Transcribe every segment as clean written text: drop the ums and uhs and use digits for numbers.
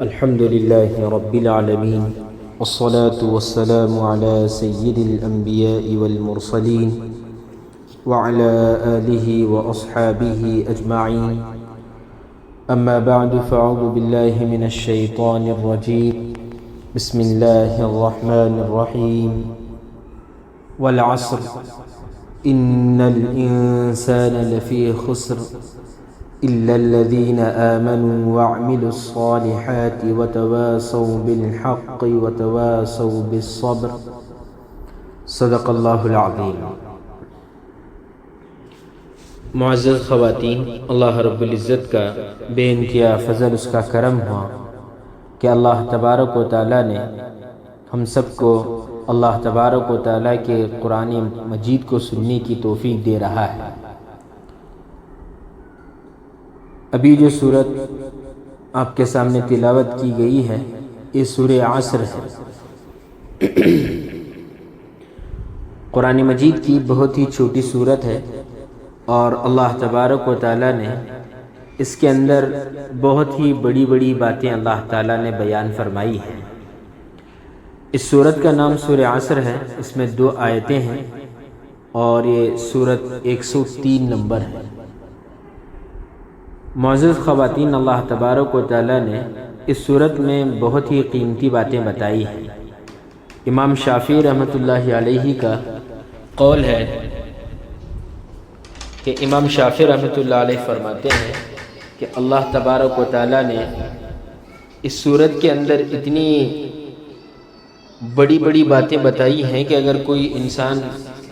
الحمد لله رب العالمين، والصلاة والسلام على سيد الأنبياء والمرسلين وعلى آله وأصحابه أجمعين. أما بعد، فأعوذ بالله من الشيطان الرجيم. بسم الله الرحمن الرحيم. والعصر إن الإنسان لفي خسر إلا الذين آمنوا وعملوا الصالحات وتواصوا بالحق وتواصوا بالصبر. صدق اللہ العظیم. معزز خواتین، اللہ رب العزت کا بے انتہا فضل، اس کا کرم ہوا کہ اللہ تبارک و تعالیٰ نے ہم سب کو اللہ تبارک و تعالیٰ کے قرآن مجید کو سننے کی توفیق دے رہا ہے. ابھی جو صورت آپ کے سامنے تلاوت کی گئی ہے، یہ سورہ عصر ہے. قرآن مجید کی بہت ہی چھوٹی صورت ہے، اور اللہ تبارک و تعالیٰ نے اس کے اندر بہت ہی بڑی بڑی باتیں اللہ تعالیٰ نے بیان فرمائی ہیں. اس صورت کا نام سورہ عصر ہے. اس میں 2 آیتیں ہیں، اور یہ صورت 103 نمبر ہے. معزز خواتین، اللہ تبارک و تعالیٰ نے اس صورت میں بہت ہی قیمتی باتیں بتائی ہیں. امام شافعی رحمۃ اللہ علیہ کا قول ہے کہ امام شافعی رحمۃ اللہ علیہ فرماتے ہیں کہ اللہ تبارک و تعالیٰ نے اس صورت کے اندر اتنی بڑی بڑی باتیں بتائی ہیں کہ اگر کوئی انسان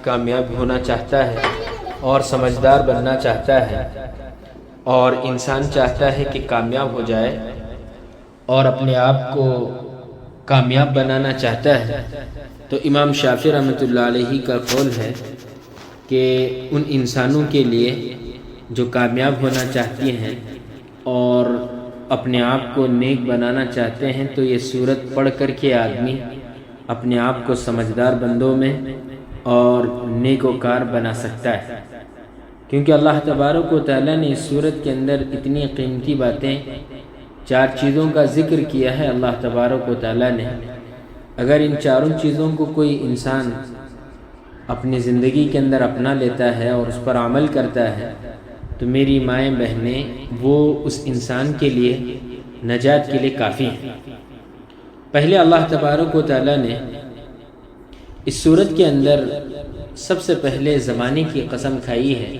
کامیاب ہونا چاہتا ہے اور سمجھدار بننا چاہتا ہے، اور انسان چاہتا ہے کہ کامیاب ہو جائے اور اپنے آپ کو کامیاب بنانا چاہتا ہے، تو امام شافعی رحمۃ اللہ علیہ کا قول ہے کہ ان انسانوں کے لیے جو کامیاب ہونا چاہتی ہیں اور اپنے آپ کو نیک بنانا چاہتے ہیں، تو یہ صورت پڑھ کر کے آدمی اپنے آپ کو سمجھدار بندوں میں اور نیک و کار بنا سکتا ہے. کیونکہ اللہ تبارک و تعالیٰ نے اس صورت کے اندر اتنی قیمتی باتیں، 4 چیزوں کا ذکر کیا ہے اللہ تبارک و تعالیٰ نے. اگر ان 4 چیزوں کو کوئی انسان اپنی زندگی کے اندر اپنا لیتا ہے اور اس پر عمل کرتا ہے، تو میری مائیں بہنیں، وہ اس انسان کے لیے نجات کے لیے کافی ہیں. پہلے اللہ تبارک و تعالیٰ نے اس صورت کے اندر سب سے پہلے زمانے کی قسم کھائی ہے.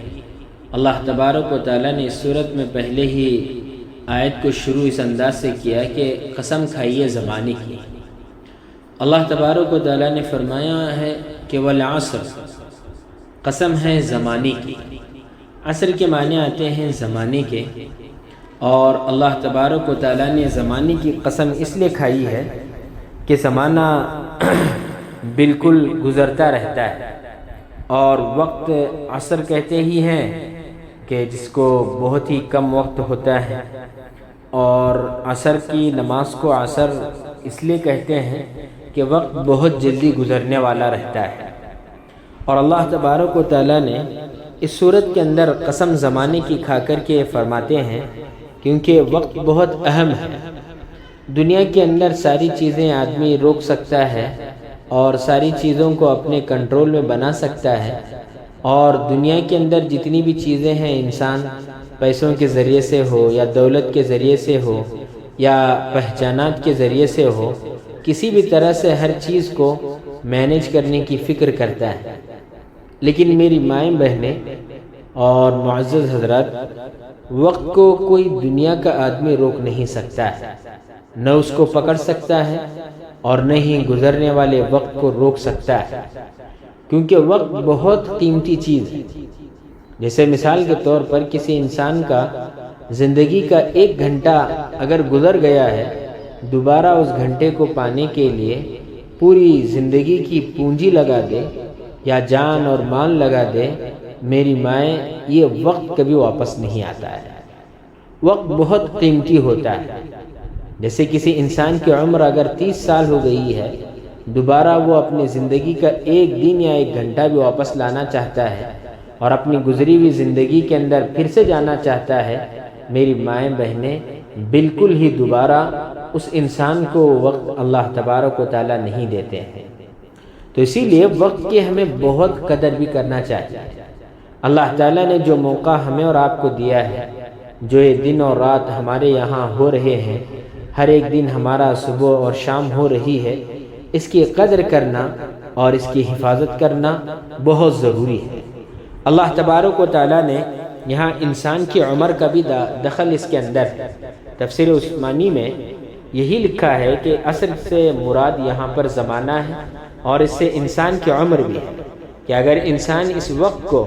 اللہ تبارک و تعالیٰ نے اس صورت میں پہلے ہی آیت کو شروع اس انداز سے کیا کہ قسم کھائیے زمانے کی. اللہ تبارک و تعالیٰ نے فرمایا ہے کہ والعصر، قسم ہے زمانے کی. عصر کے معنی آتے ہیں زمانے کے، اور اللہ تبارک و تعالیٰ نے زمانے کی قسم اس لیے کھائی ہے کہ زمانہ بالکل گزرتا رہتا ہے، اور وقت عصر کہتے ہی ہیں کہ جس کو بہت ہی کم وقت ہوتا ہے. اور عصر کی نماز کو عصر اس لیے کہتے ہیں کہ وقت بہت جلدی گزرنے والا رہتا ہے. اور اللہ تبارک و تعالیٰ نے اس صورت کے اندر قسم زمانے کی کھا کر کے فرماتے ہیں کیونکہ وقت بہت اہم ہے. دنیا کے اندر ساری چیزیں آدمی روک سکتا ہے اور ساری چیزوں کو اپنے کنٹرول میں بنا سکتا ہے، اور دنیا کے اندر جتنی بھی چیزیں ہیں، انسان پیسوں کے ذریعے سے ہو یا دولت کے ذریعے سے ہو یا پہچانات کے ذریعے سے ہو، کسی بھی طرح سے ہر چیز کو مینیج کرنے کی فکر کرتا ہے. لیکن میری مائیں بہنیں اور معزز حضرات، وقت کو کوئی دنیا کا آدمی روک نہیں سکتا ہے، نہ اس کو پکڑ سکتا ہے اور نہ ہی گزرنے والے وقت کو روک سکتا ہے. کیونکہ وقت بہت قیمتی چیز ہے. جیسے مثال کے طور پر کسی انسان کا زندگی کا 1 گھنٹہ اگر گزر گیا ہے، دوبارہ اس گھنٹے کو پانے کے لیے پوری زندگی کی پونجی لگا دے یا جان اور مال لگا دے، میری مائیں، یہ وقت کبھی واپس نہیں آتا ہے. وقت بہت قیمتی ہوتا ہے. جیسے کسی انسان کی عمر اگر 30 سال ہو گئی ہے، دوبارہ وہ اپنی زندگی کا 1 دن یا 1 گھنٹہ بھی واپس لانا چاہتا ہے اور اپنی گزری ہوئی زندگی کے اندر پھر سے جانا چاہتا ہے، میری مائیں بہنیں بالکل ہی دوبارہ اس انسان کو وقت اللہ تبارک و تعالیٰ نہیں دیتے ہیں۔ تو اسی لیے وقت کی ہمیں بہت قدر بھی کرنا چاہیے۔ اللہ تعالیٰ نے جو موقع ہمیں اور آپ کو دیا ہے، جو یہ دن اور رات ہمارے یہاں ہو رہے ہیں، ہر ایک دن ہمارا صبح اور شام ہو رہی ہے، اس کی قدر کرنا اور اس کی حفاظت کرنا بہت ضروری ہے۔ اللہ تبارک و تعالیٰ نے یہاں انسان کی عمر کا بھی دخل اس کے اندر ہے۔ تفسیر عثمانی میں یہی لکھا ہے کہ عصر سے مراد یہاں پر زمانہ ہے اور اس سے انسان کی عمر بھی ہے، کہ اگر انسان اس وقت کو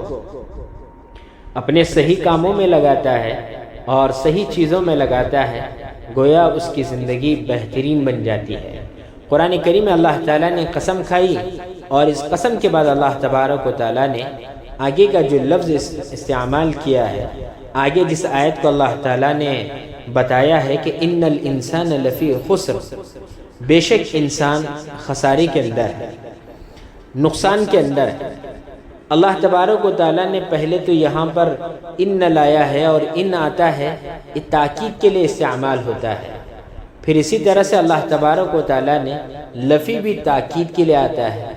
اپنے صحیح کاموں میں لگاتا ہے اور صحیح چیزوں میں لگاتا ہے، گویا اس کی زندگی بہترین بن جاتی ہے۔ قرآن کریم میں اللہ تعالیٰ نے قسم کھائی، اور اس قسم کے بعد اللہ تبارک و تعالیٰ نے آگے کا جو لفظ استعمال کیا ہے، آگے جس آیت کو اللہ تعالیٰ نے بتایا ہے کہ ان الانسان لفی خسر، بے شک انسان خسارے کے اندر ہے، نقصان کے اندر ہے۔ اللہ تبارک و تعالیٰ نے پہلے تو یہاں پر ان لایا ہے، اور ان آتا ہے یہ تاکید کے لیے استعمال ہوتا ہے۔ پھر اسی طرح سے اللہ تبارک و تعالیٰ نے لفی بھی تاکید کے لیے آتا ہے،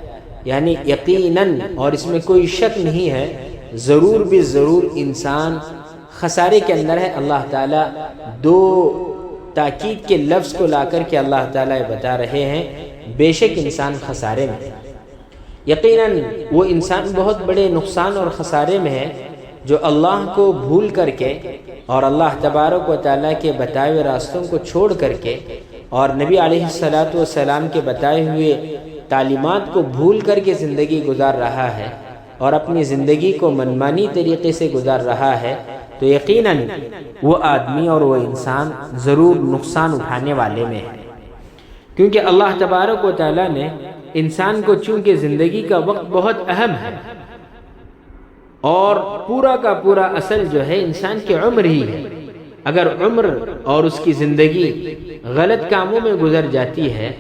یعنی یقیناً، اور اس میں کوئی شک نہیں ہے، ضرور بھی ضرور انسان خسارے کے اندر ہے۔ اللہ تعالیٰ دو تاکید کے لفظ کو لا کر کے اللہ تعالیٰ بتا رہے ہیں بے شک انسان خسارے میں ہے۔ یقیناً وہ انسان بہت بڑے نقصان اور خسارے میں ہے جو اللہ کو بھول کر کے اور اللہ تبارک و تعالیٰ کے بتائے ہوئے راستوں کو چھوڑ کر کے اور نبی علیہ السلام کے بتائے ہوئے تعلیمات کو بھول کر کے زندگی گزار رہا ہے اور اپنی زندگی کو منمانی طریقے سے گزار رہا ہے، تو یقیناً وہ آدمی اور وہ انسان ضرور نقصان اٹھانے والے میں ہے۔ کیونکہ اللہ تبارک و تعالیٰ نے انسان کو، چونکہ زندگی کا وقت بہت اہم ہے اور پورا کا پورا اصل جو ہے انسان کی عمر ہی ہے، اگر عمر اور اس کی زندگی غلط کاموں میں گزر جاتی ہے،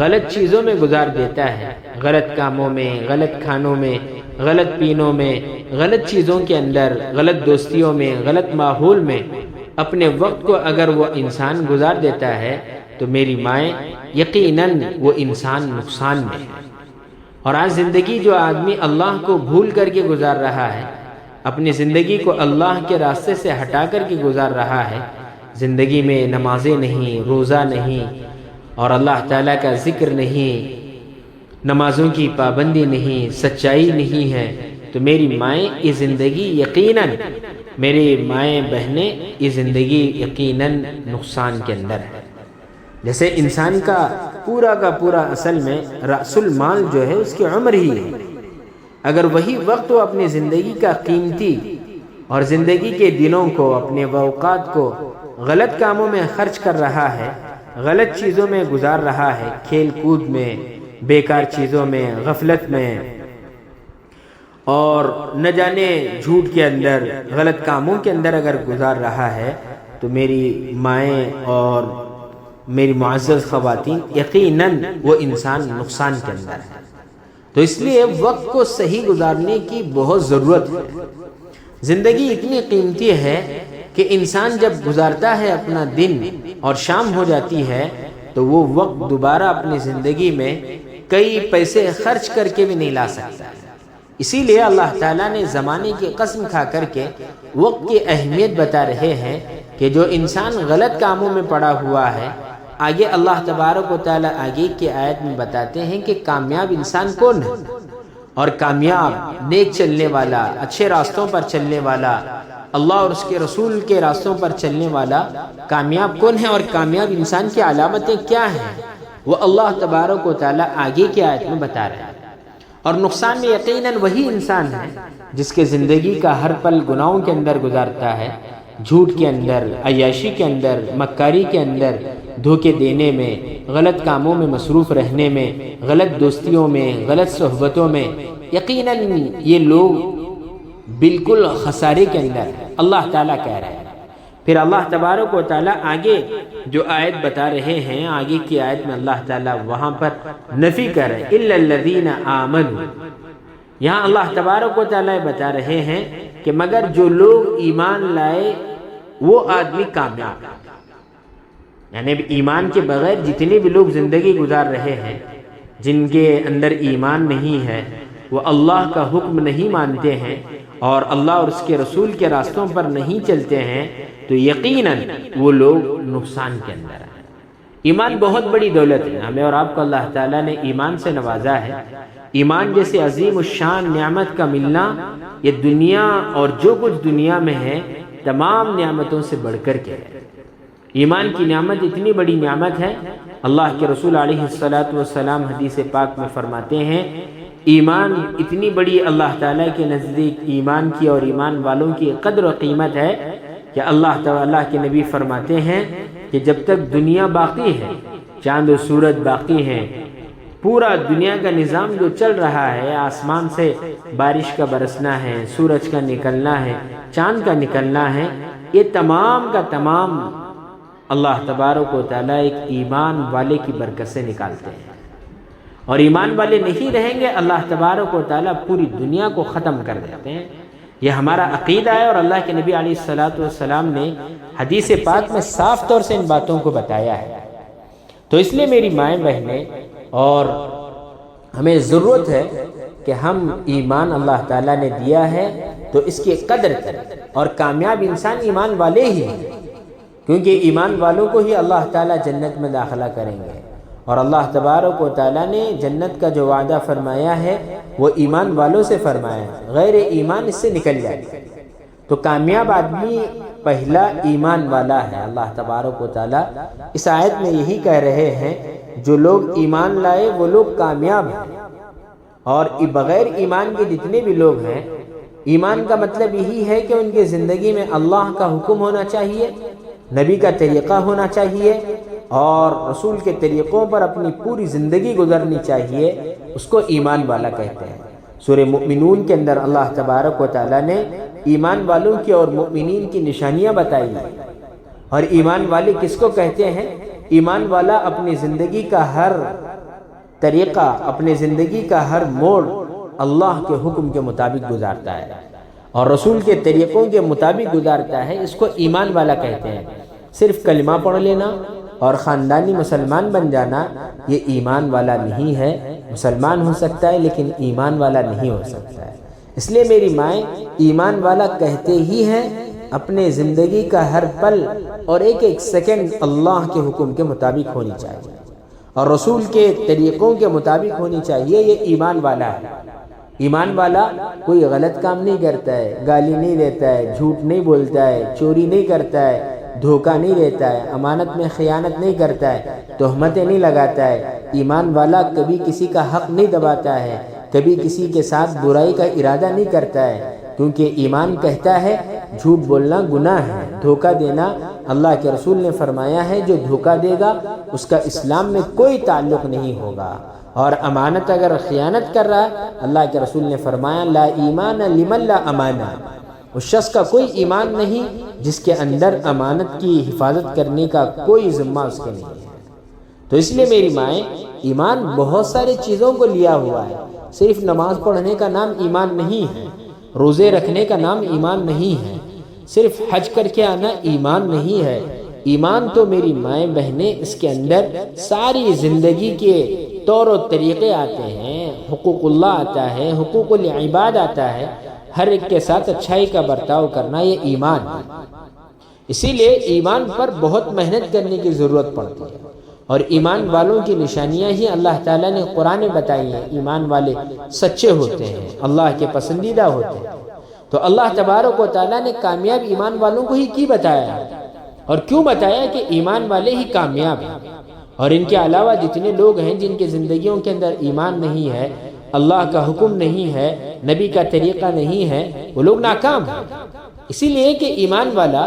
غلط چیزوں میں گزار دیتا ہے، غلط کاموں میں، غلط کھانوں میں، غلط پینوں میں، غلط چیزوں کے اندر، غلط دوستیوں میں، غلط ماحول میں اپنے وقت کو اگر وہ انسان گزار دیتا ہے، تو میری مائیں یقیناً وہ انسان نقصان میں ہے۔ اور آج زندگی جو آدمی اللہ کو بھول کر کے گزار رہا ہے، اپنی زندگی کو اللہ کے راستے سے ہٹا کر کے گزار رہا ہے، زندگی میں نمازیں نہیں، روزہ نہیں، اور اللہ تعالیٰ کا ذکر نہیں، نمازوں کی پابندی نہیں، سچائی نہیں ہے، تو میری مائیں یہ زندگی یقیناً، میری مائیں بہنیں یہ زندگی یقیناً نقصان کے اندر ہے۔ جیسے انسان کا پورا اصل میں رأس المال جو ہے اس کی عمر ہی ہے، اگر وہی وقت وہ اپنی زندگی کا قیمتی اور زندگی کے دنوں کو، اپنے اوقات کو غلط کاموں میں خرچ کر رہا ہے، غلط چیزوں میں گزار رہا ہے، کھیل کود میں، بیکار چیزوں میں، غفلت میں، اور نہ جانے جھوٹ کے اندر، غلط کاموں کے اندر اگر گزار رہا ہے، تو میری مائیں اور میری معزز خواتین یقیناً وہ انسان نقصان کے اندر ہے۔ تو اس لیے وقت کو صحیح گزارنے کی بہت ضرورت ہے۔ زندگی اتنی قیمتی ہے کہ انسان جب گزارتا ہے اپنا دن اور شام ہو جاتی ہے، تو وہ وقت دوبارہ اپنی زندگی میں کئی پیسے خرچ کر کے بھی نہیں لا سکتا۔ اسی لیے اللہ تعالیٰ نے زمانے کی قسم کھا کر کے وقت کی اہمیت بتا رہے ہیں کہ جو انسان غلط کاموں میں پڑا ہوا ہے، آگے اللہ تبارک و تعالیٰ آگے کی آیت میں بتاتے ہیں کہ کامیاب انسان کون ہے، اور کامیاب، نیک چلنے والا، اچھے راستوں پر چلنے والا، اللہ اور اس کے رسول کے راستوں پر چلنے والا کامیاب کون ہے، اور کامیاب انسان کی علامتیں کیا ہیں، وہ اللہ تبارک و تعالیٰ آگے کی آیت میں بتا رہے ہیں۔ اور نقصان میں یقیناً وہی انسان ہے جس کے زندگی کا ہر پل گناہوں کے اندر گزارتا ہے، جھوٹ کے اندر، عیاشی کے اندر، مکاری کے اندر، دھوکے دینے میں، غلط کاموں میں مصروف رہنے میں، غلط دوستیوں میں، غلط صحبتوں میں، یقیناً یہ لوگ بالکل خسارے کے اندر ہیں، اللہ تعالیٰ کہہ رہے ہیں۔ پھر اللہ تبارک و تعالیٰ آگے جو آیت بتا رہے ہیں، آگے کی آیت میں اللہ تعالیٰ وہاں پر نفی کر رہے ہیں، الا الذین آمنوا، یہاں اللہ تبارک و تعالیٰ بتا رہے ہیں کہ مگر جو لوگ ایمان لائے وہ آدمی کامیاب ہے۔ یعنی ایمان کے بغیر جتنے بھی لوگ زندگی گزار رہے ہیں، جن کے اندر ایمان نہیں ہے، وہ اللہ کا حکم نہیں مانتے ہیں اور اللہ اور اس کے رسول کے راستوں پر نہیں چلتے ہیں، تو یقیناً وہ لوگ نقصان کے اندر ہیں۔ ایمان بہت بڑی دولت ہے، ہمیں اور آپ کو اللہ تعالیٰ نے ایمان سے نوازا ہے۔ ایمان جیسے عظیم الشان نعمت کا ملنا، یہ دنیا اور جو کچھ دنیا میں ہے تمام نعمتوں سے بڑھ کر کے ہے۔ ایمان کی نعمت اتنی بڑی نعمت ہے، اللہ کے رسول علیہ السلام حدیث پاک میں فرماتے ہیں، ایمان اتنی بڑی اللہ تعالیٰ کے نزدیک ایمان کی اور ایمان والوں کی قدر و قیمت ہے کہ اللہ تعالیٰ کے نبی فرماتے ہیں کہ جب تک دنیا باقی ہے، چاند و سورج باقی ہیں، پورا دنیا کا نظام جو چل رہا ہے، آسمان سے بارش کا برسنا ہے، سورج کا نکلنا ہے، چاند کا نکلنا ہے، یہ تمام کا تمام اللہ تبارک و تعالیٰ ایک ایمان والے کی برکت سے نکالتے ہیں، اور ایمان والے نہیں رہیں گے اللہ تبارک و تعالیٰ پوری دنیا کو ختم کر دیتے ہیں۔ یہ ہمارا عقیدہ ہے، اور اللہ کے نبی علیہ السلام نے حدیث پاک میں صاف طور سے ان باتوں کو بتایا ہے۔ تو اس لیے میری مائیں بہنیں، اور ہمیں ضرورت ہے کہ ہم ایمان اللہ تعالیٰ نے دیا ہے تو اس کی قدر کریں، اور کامیاب انسان ایمان والے ہی ہیں، کیونکہ ایمان والوں کو ہی اللہ تعالیٰ جنت میں داخلہ کریں گے، اور اللہ تبارک و تعالیٰ نے جنت کا جو وعدہ فرمایا ہے وہ ایمان والوں سے فرمایا ہے، غیر ایمان اس سے نکل جائے۔ تو کامیاب آدمی پہلا ایمان والا ہے۔ اللہ تبارک و تعالیٰ اس آیت میں یہی کہہ رہے ہیں، جو لوگ ایمان لائے وہ لوگ کامیاب ہیں، اور بغیر ایمان کے جتنے بھی لوگ ہیں، ایمان کا مطلب یہی ہے کہ ان کی زندگی میں اللہ کا حکم ہونا چاہیے، نبی کا طریقہ ہونا چاہیے، اور رسول کے طریقوں پر اپنی پوری زندگی گزرنی چاہیے، اس کو ایمان والا کہتے ہیں۔ سورہ مؤمنون کے اندر اللہ تبارک و تعالیٰ نے ایمان والوں کی اور مؤمنین کی نشانیاں بتائی ہیں، اور ایمان والے کس کو کہتے ہیں؟ ایمان والا اپنی زندگی کا ہر طریقہ، اپنی زندگی کا ہر موڑ اللہ کے حکم کے مطابق گزارتا ہے اور رسول کے طریقوں کے مطابق گزارتا ہے، اس کو ایمان والا کہتے ہیں۔ صرف کلمہ پڑھ لینا اور خاندانی مسلمان بن جانا یہ ایمان والا نہیں ہے۔ مسلمان ہو سکتا ہے لیکن ایمان والا نہیں ہو سکتا ہے۔ اس لیے میری مائیں، ایمان والا کہتے ہی ہیں اپنے زندگی کا ہر پل اور ایک ایک سیکنڈ اللہ کے حکم کے مطابق ہونی چاہیے اور رسول کے طریقوں کے مطابق ہونی چاہیے، یہ ایمان والا ہے۔ ایمان والا کوئی غلط کام نہیں کرتا ہے، گالی نہیں دیتا ہے، جھوٹ نہیں بولتا ہے، چوری نہیں کرتا ہے، دھوکہ نہیں دیتا ہے، امانت میں خیانت نہیں کرتا ہے، تہمتیں نہیں لگاتا ہے۔ ایمان والا کبھی کسی کا حق نہیں دباتا ہے، کبھی کسی کے ساتھ برائی کا ارادہ نہیں کرتا ہے، کیونکہ ایمان کہتا ہے جھوٹ بولنا گناہ ہے، دھوکہ دینا، اللہ کے رسول نے فرمایا ہے جو دھوکہ دے گا اس کا اسلام میں کوئی تعلق نہیں ہوگا، اور امانت اگر خیانت کر رہا ہے، اللہ کے رسول نے فرمایا لا ایمان لمن لا امانہ، اس شخص کا کوئی ایمان نہیں جس کے اندر امانت کی حفاظت کرنے کا کوئی ذمہ اس کے نہیں ہے۔ تو اس لیے میری مائیں، ایمان بہت ساری چیزوں کو لیا ہوا ہے، صرف نماز پڑھنے کا نام ایمان نہیں ہے، روزے رکھنے کا نام ایمان نہیں ہے، صرف حج کر کے آنا ایمان نہیں ہے۔ ایمان تو میری مائیں بہنیں اس کے اندر ساری زندگی کے طور و طریقے آتے ہیں، حقوق اللہ آتا ہے، حقوق العباد آتا ہے، ہر ایک کے ساتھ اچھائی کا برتاؤ کرنا، یہ ایمان ہے۔ اسی لیے ایمان پر بہت محنت کرنے کی ضرورت پڑتی ہے، اور ایمان والوں کی نشانیاں ہی اللہ تعالیٰ نے قرآن میں بتائی ہیں۔ ایمان والے سچے ہوتے ہیں، اللہ کے پسندیدہ ہوتے ہیں۔ تو اللہ تبارک و تعالیٰ نے کامیاب ایمان والوں کو ہی کی بتایا، اور کیوں بتایا کہ ایمان والے ہی کامیاب ہیں، اور ان کے علاوہ جتنے لوگ ہیں جن کی زندگیوں کے اندر ایمان نہیں ہے، اللہ کا حکم نہیں ہے، نبی کا طریقہ نہیں ہے، وہ لوگ ناکام ہیں۔ اسی لیے کہ ایمان والا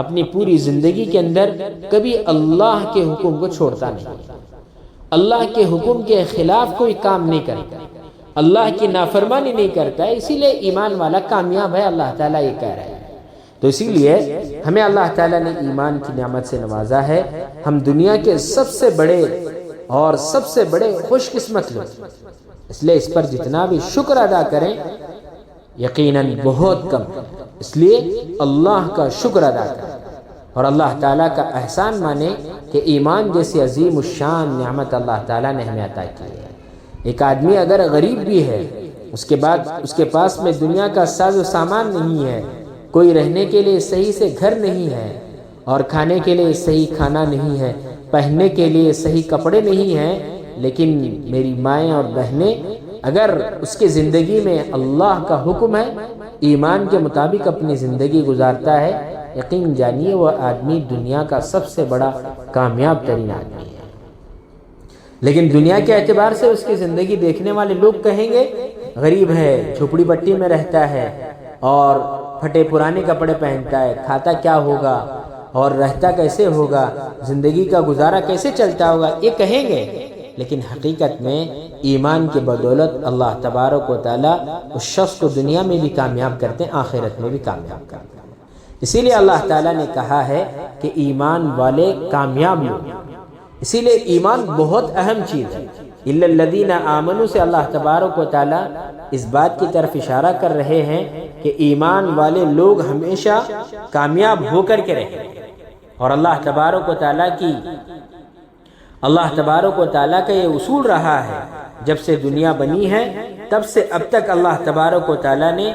اپنی پوری زندگی کے اندر کبھی اللہ کے حکم کو چھوڑتا نہیں، اللہ کے حکم کے خلاف کوئی کام نہیں کرتا، اللہ کی نافرمانی نہیں کرتا ہے، اسی لیے ایمان والا کامیاب ہے، اللہ تعالیٰ یہ کہہ رہے ہیں۔ تو اسی لیے ہمیں اللہ تعالیٰ نے ایمان کی نعمت سے نوازا ہے، ہم دنیا کے سب سے بڑے اور سب سے بڑے خوش قسمت لوگ، اس لیے اس پر جتنا بھی شکر ادا کریں یقیناً بہت کم، اس لیے اللہ کا شکر ادا کریں۔ اور اللہ تعالیٰ کا احسان مانے کہ ایمان جیسی عظیم الشان نعمت اللہ تعالیٰ نے ہمیں عطا کی ہے۔ ایک آدمی اگر غریب بھی ہے، اس کے پاس میں دنیا کا ساز و سامان نہیں ہے، کوئی رہنے کے لیے صحیح سے گھر نہیں ہے، اور کھانے کے لیے صحیح کھانا نہیں ہے، پہننے کے لیے صحیح کپڑے نہیں ہیں، لیکن میری مائیں اور بہنیں اگر اس کے زندگی میں اللہ کا حکم ہے، ایمان کے مطابق اپنی زندگی گزارتا ہے، یقین جانیے وہ آدمی دنیا کا سب سے بڑا کامیاب ترین آدمی ہے۔ لیکن دنیا کے اعتبار سے اس کی زندگی دیکھنے والے لوگ کہیں گے غریب ہے، جھوپڑی پٹی میں رہتا ہے اور پھٹے پرانے کپڑے پہنتا ہے، کھاتا کیا ہوگا اور رہتا کیسے ہوگا، زندگی کا گزارا کیسے چلتا ہوگا، یہ کہیں گے۔ لیکن حقیقت میں ایمان کے بدولت اللہ تبارک و تعالیٰ اس شخص کو دنیا میں بھی کامیاب کرتے ہیں، آخرت میں بھی کامیاب کرتے ہیں۔ اسی لیے اللہ تعالیٰ نے کہا ہے کہ ایمان والے کامیاب لوگ، اسی لیے ایمان بہت اہم چیز ہے۔ الا الذین آمنوا سے اللہ تبارک و تعالیٰ اس بات کی طرف اشارہ کر رہے ہیں کہ ایمان والے لوگ ہمیشہ کامیاب ہو کر کے رہیں گے۔ اور اللہ تبارک و تعالیٰ کا یہ اصول رہا ہے، جب سے دنیا بنی ہے تب سے اب تک اللہ تبارک و تعالیٰ نے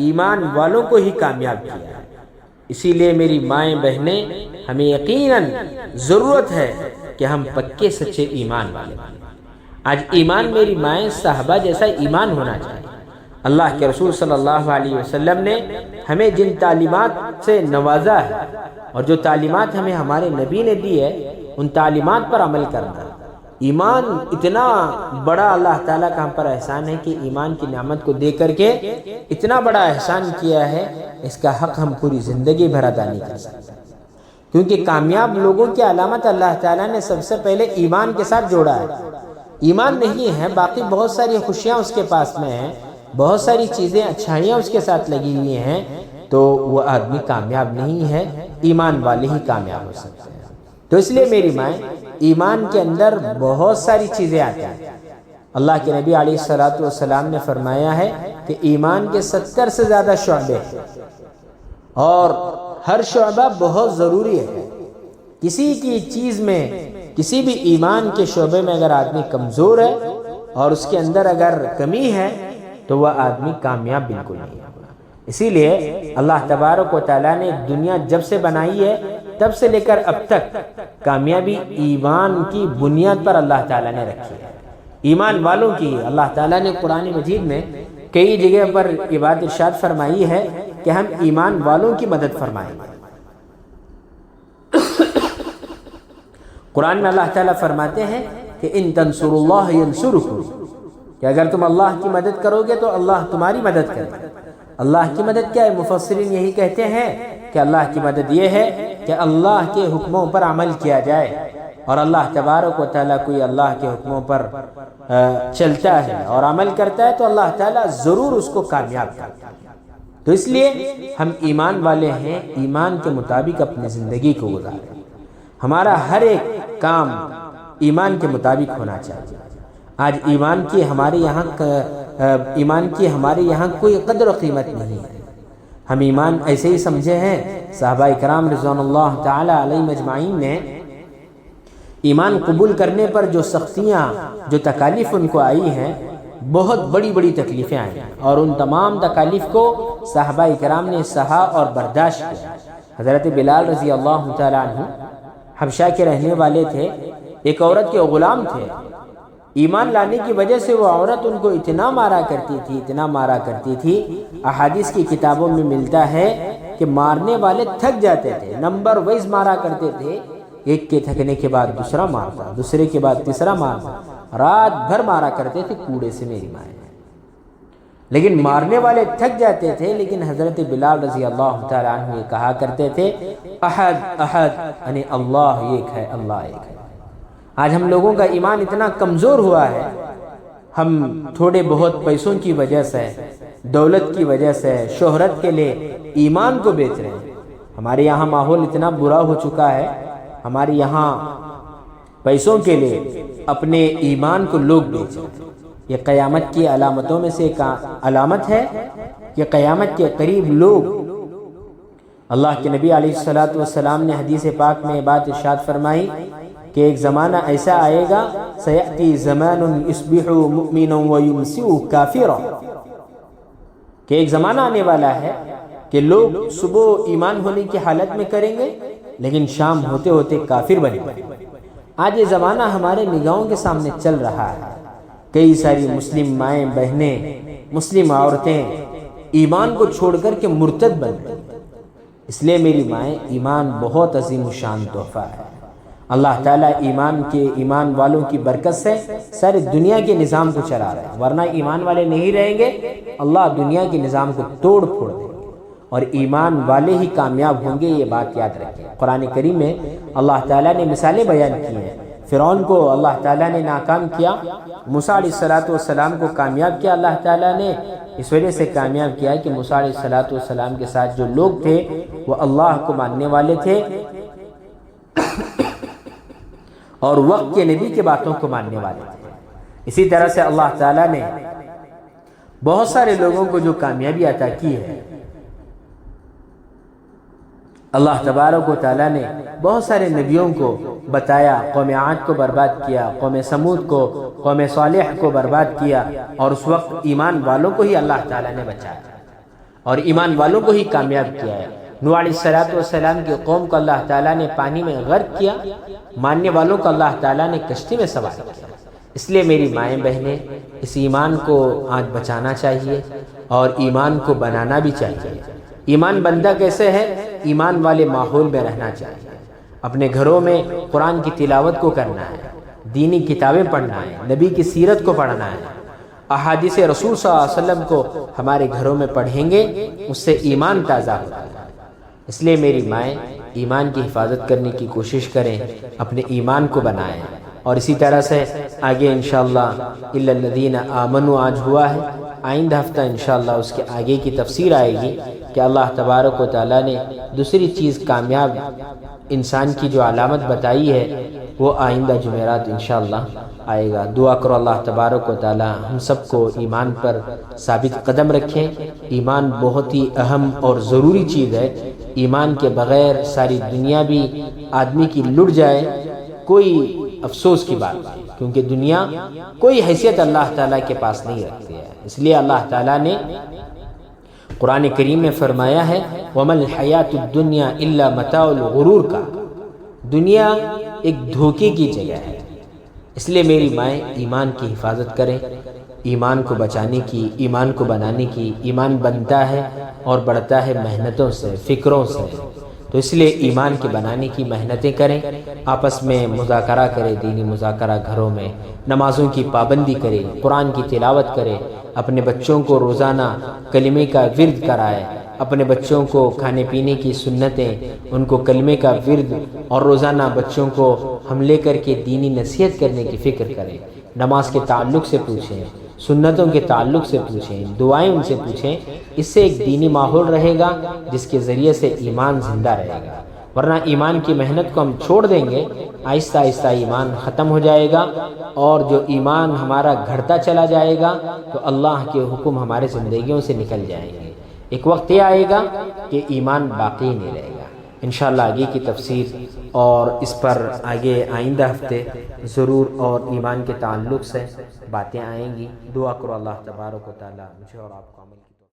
ایمان والوں کو ہی کامیاب کیا ہے۔ اسی لیے میری مائیں بہنیں، ہمیں یقیناً ضرورت ہے کہ ہم پکے سچے ایمان والے بنیں۔ آج ایمان میری مائیں صحابہ جیسا ایمان ہونا چاہیے۔ اللہ کے رسول صلی اللہ علیہ وسلم نے ہمیں جن تعلیمات سے نوازا ہے اور جو تعلیمات ہمیں ہمارے نبی نے دی ہے، ان تعلیمات پر عمل کرنا۔ ایمان اتنا بڑا اللہ تعالیٰ کا ہم پر احسان ہے کہ ایمان کی نعمت کو دے کر کے اتنا بڑا احسان کیا ہے، اس کا حق ہم پوری زندگی بھر ادا نہیں کر سکتے، کیونکہ کامیاب لوگوں کی علامت اللہ تعالیٰ نے سب سے پہلے ایمان کے ساتھ جوڑا ہے۔ ایمان نہیں ہے، باقی بہت ساری خوشیاں اس کے پاس میں ہیں، بہت ساری چیزیں اچھائیاں اس کے ساتھ لگی ہوئی ہیں، تو وہ آدمی کامیاب نہیں ہے۔ ایمان والے ہی کامیاب ہو سکتے ہیں۔ تو اس لیے میری مائیں، ایمان کے اندر بہت ساری چیزیں آتی ہیں۔ اللہ کے نبی علیہ الصلوۃ والسلام نے فرمایا ہے کہ ایمان کے 70 سے زیادہ شعبے ہیں، اور ہر شعبہ بہت ضروری ہے۔ کسی کی چیز میں، کسی بھی ایمان کے شعبے میں اگر آدمی کمزور ہے اور اس کے اندر اگر کمی ہے تو وہ آدمی کامیاب بالکل نہیں ہوگا۔ اسی لیے اللہ تبارک و تعالیٰ نے دنیا جب سے بنائی ہے تب سے لے کر اب تک کامیابی ایمان کی بنیاد پر اللہ تعالیٰ نے رکھی ہے، ایمان والوں کی۔ اللہ تعالیٰ نے قرآن مجید میں کئی جگہ پر یہ بات ارشاد فرمائی ہے کہ ہم ایمان والوں کی مدد فرمائیں گے۔ قرآن میں اللہ تعالیٰ فرماتے ہیں کہ ان تنصروا اللہ ینصرکم، کہ اگر تم اللہ کی مدد کرو گے تو اللہ تمہاری مدد کرے گا۔ اللہ کی مدد کیا ہے؟ مفسرین یہی کہتے ہیں کہ اللہ کی مدد یہ ہے کہ اللہ کے حکموں پر عمل کیا جائے، اور اللہ تبارک و تعالیٰ کوئی اللہ کے حکموں پر چلتا ہے اور عمل کرتا ہے تو اللہ تعالیٰ ضرور اس کو کامیاب کرتا ہے۔ تو اس لیے ہم ایمان والے ہیں، ایمان کے مطابق اپنی زندگی کو گزاریں۔ ہمارا ہر ایک کام ایمان کے مطابق ہونا چاہیے۔ آج ایمان کی ہمارے یہاں کوئی قدر و قیمت نہیں ہے۔ ہم ایمان ایسے ہی سمجھے ہیں۔ صحابہ کرام رضوان اللہ تعالی علیہم اجمعین نے ایمان قبول کرنے پر جو سختیاں، جو تکالیف ان کو آئی ہیں، بہت بڑی بڑی تکلیفیں آئی ہیں، اور ان تمام تکالیف کو صحابہ کرام نے سہا اور برداشت کیا۔ حضرت بلال رضی اللہ تعالی عنہ حبشہ کے رہنے والے تھے، ایک عورت کے غلام تھے۔ ایمان لانے کی وجہ سے وہ عورت ان کو اتنا مارا کرتی تھی، احادیث کی کتابوں میں ملتا ہے کہ مارنے والے تھک جاتے تھے، نمبر وائز مارا کرتے تھے، ایک کے تھکنے کے بعد دوسرا مارتا، دوسرے کے بعد تیسرا مارتا، رات بھر مارا کرتے تھے کوڑے سے میری مائیں۔ لیکن مارنے والے تھک جاتے تھے، لیکن حضرت بلال رضی اللہ تعالیٰ عنہ یہ کہا کرتے تھے احد احد، یعنی اللہ ایک ہے، اللہ ایک ہے۔ آج ہم لوگوں کا ایمان اتنا کمزور ہوا ہے، ہم تھوڑے بہت پیسوں کی وجہ سے، دولت کی وجہ سے، شہرت کے لیے ایمان کو بیچ رہے ہیں۔ ہمارے یہاں ماحول اتنا برا ہو چکا ہے، ہمارے یہاں پیسوں کے لیے اپنے ایمان کو لوگ بیچ رہے ہیں۔ یہ قیامت کی علامتوں میں سے ایک علامت ہے کہ قیامت کے قریب لوگ اللہ کے نبی علیہ الصلوۃ والسلام نے حدیث پاک میں بات ارشاد فرمائی کہ ایک زمانہ ایسا آئے گا سیأتی زمان یصبح مؤمنا ویمسی کافرا، کہ ایک زمانہ آنے والا ہے کہ لوگ صبح ایمان ہونے کی حالت میں کریں گے لیکن شام ہوتے ہوتے کافر بنے گے۔ آج یہ زمانہ ہمارے نگاہوں کے سامنے چل رہا ہے، کئی ساری مسلم مائیں بہنیں، مسلم عورتیں ایمان کو چھوڑ کر کے مرتد بن گئی۔ اس لیے میری مائیں، ایمان بہت عظیم و شان تحفہ ہے۔ اللہ تعالیٰ ایمان والوں کی برکت سے ساری دنیا کے نظام کو چلا رہا ہے، ورنہ ایمان والے نہیں رہیں گے اللہ دنیا کے نظام کو توڑ پھوڑ دے گے، اور ایمان والے ہی کامیاب ہوں گے، یہ بات یاد رکھیں۔ قرآن کریم میں اللہ تعالیٰ نے مثالیں بیان کی ہیں۔ فرعون کو اللہ تعالیٰ نے ناکام کیا، موسیٰ علیہ السلام کو کامیاب کیا اللہ تعالیٰ نے۔ اس وجہ سے کامیاب کیا کہ موسیٰ علیہ السلام کے ساتھ جو لوگ تھے وہ اللہ کو ماننے والے تھے اور وقت کے نبی کے باتوں کو ماننے والے تھے۔ اسی طرح سے اللہ تعالیٰ نے بہت سارے لوگوں کو جو کامیابی عطا کی ہے، اللہ تبارک و تعالیٰ نے بہت سارے نبیوں کو بتایا، قوم عاد کو برباد کیا، قوم سمود کو، قوم صالح کو برباد کیا، اور اس وقت ایمان والوں کو ہی اللہ تعالیٰ نے بچایا اور ایمان والوں کو ہی کامیاب کیا ہے۔ نوح علیہ السلام کی قوم کو اللہ تعالیٰ نے پانی میں غرق کیا، ماننے والوں کو اللہ تعالیٰ نے کشتی میں سوار کیا۔ اس لیے میری مائیں بہنیں، اس ایمان کو آج بچانا چاہیے اور ایمان کو بنانا بھی چاہیے۔ ایمان بندہ کیسے ہے؟ ایمان والے ماحول میں رہنا چاہیے، اپنے گھروں میں قرآن کی تلاوت کو کرنا ہے، دینی کتابیں پڑھنا ہے، نبی کی سیرت کو پڑھنا ہے، احادیث رسول صلی اللہ علیہ وسلم کو ہمارے گھروں میں پڑھیں گے، اس سے ایمان تازہ ہوتا ہے۔ اس لیے میری مائیں ایمان کی حفاظت کرنے کی کوشش کریں، اپنے ایمان کو بنائیں، اور اسی طرح سے آگے انشاءاللہ الا الذین آمنوا آج ہوا ہے، آئندہ ہفتہ انشاءاللہ اس کے آگے کی تفسیر آئے گی کہ اللہ تبارک و تعالیٰ نے دوسری چیز کامیاب انسان کی جو علامت بتائی ہے وہ آئندہ جمعرات انشاءاللہ آئے گا۔ دعا کرو اللہ تبارک و تعالیٰ ہم سب کو ایمان پر ثابت قدم رکھیں۔ ایمان بہت ہی اہم اور ضروری چیز ہے، ایمان کے بغیر ساری دنیا بھی آدمی کی لٹ جائے کوئی افسوس کی بات نہیں، کیونکہ دنیا کوئی حیثیت اللہ تعالیٰ کے پاس نہیں رکھتی ہے۔ اس لیے اللہ تعالیٰ نے قرآن کریم میں فرمایا ہے وَمَا الْحَيَاةُ الدُّنْيَا إِلَّا مَتَاعُ الْغُرُورِ کا، دنیا ایک دھوکے کی جگہ ہے۔ اس لیے میری مائیں ایمان کی حفاظت کریں، ایمان کو بچانے کی، ایمان کو بنانے کی۔ ایمان بنتا ہے اور بڑھتا ہے محنتوں سے، فکروں سے، تو اس لیے ایمان کے بنانے کی محنتیں کریں، آپس میں مذاکرہ کریں، دینی مذاکرہ گھروں میں، نمازوں کی پابندی کریں، قرآن کی تلاوت کریں، اپنے بچوں کو روزانہ کلمے کا ورد کرائیں، اپنے بچوں کو کھانے پینے کی سنتیں، ان کو کلمے کا ورد، اور روزانہ بچوں کو ہم لے کر کے دینی نصیحت کرنے کی فکر کریں، نماز کے تعلق سے پوچھیں، سنتوں کے تعلق سے پوچھیں، دعائیں ان سے پوچھیں۔ اس سے ایک دینی ماحول رہے گا جس کے ذریعے سے ایمان زندہ رہے گا، ورنہ ایمان کی محنت کو ہم چھوڑ دیں گے، آہستہ آہستہ ایمان ختم ہو جائے گا، اور جو ایمان ہمارا گھٹتا چلا جائے گا تو اللہ کے حکم ہمارے زندگیوں سے نکل جائیں گے۔ ایک وقت یہ آئے گا کہ ایمان باقی نہیں رہے گا۔ انشاءاللہ آگے کی تفسیر اور اس پر آگے آئندہ ہفتے ضرور اور ایمان کے تعلق سے باتیں آئیں گی۔ دعا کرو اللہ تبارک و تعالی مجھے اور آپ کو عمل کی